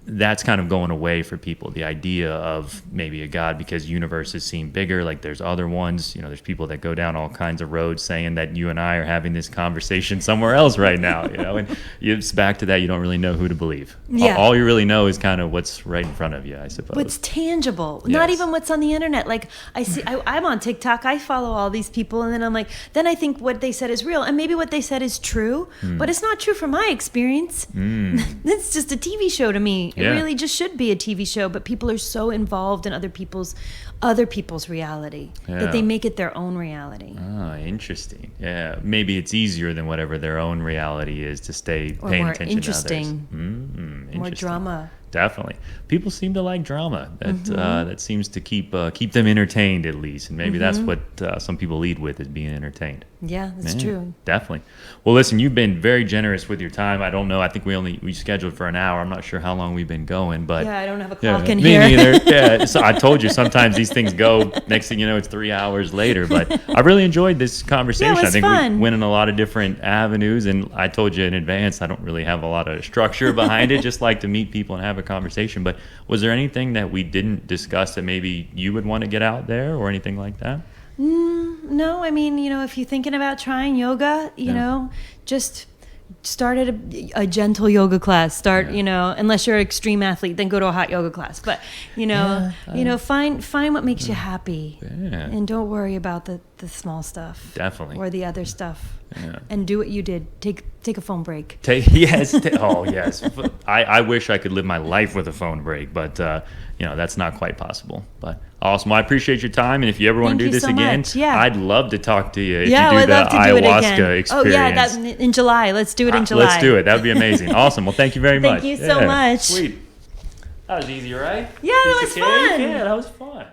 that's kind of going away for people. The idea of maybe a God, because universes seem bigger, like there's other ones, there's people that go down all kinds of roads saying that you and I are having this conversation somewhere else right now, and it's back to that. You don't really know who to believe. Yeah. All you really know is kind of what's right in front of you, I suppose. What's tangible, Yes. not even what's on the internet. Like I'm on TikTok, I follow all these people, and then I think what they said is real, and maybe what they said is true, but it's not true from my experience. It's just a TV show to me. It really just should be a TV show, but people are so involved in other people's reality that they make it their own reality. Ah, interesting. Yeah, maybe it's easier than whatever their own reality is to stay Or paying more attention interesting. to others. More Interesting. drama. Definitely, people seem to like drama. That seems to keep them entertained at least, and maybe that's what some people lead with, is being entertained. Yeah, that's true. Definitely. Well, listen, you've been very generous with your time. I don't know. I think we scheduled for an hour. I'm not sure how long we've been going, but Yeah, I don't have a clock in me here. neither. Yeah, so I told you sometimes these things go. Next thing you know, it's 3 hours later. But I really enjoyed this conversation. Yeah, it was I think fun. we went in a lot of different avenues, and I told you in advance I don't really have a lot of structure behind it. Just like to meet people and have a conversation. But was there anything that we didn't discuss that maybe you would want to get out there, or anything like that? No, if you're thinking about trying yoga, just start at a gentle yoga class. Unless you're an extreme athlete, then go to a hot yoga class. But find what makes you happy, and don't worry about the small stuff. Definitely. Or the other stuff. Yeah. And do what you did. Take a phone break. Yes. Oh, yes. I wish I could live my life with a phone break, but that's not quite possible. But awesome. Well, I appreciate your time, and if you ever want to do this again, much. Yeah. I'd love to talk to you if Yeah, you I'd do the love to do it ayahuasca again. experience. Oh yeah, that in July. Let's do it in July. Let's do it. That would be amazing. Awesome. Well, thank you very much. Thank you so much. Sweet. That was easy, right? Yeah, that was fun. Yeah, that was fun.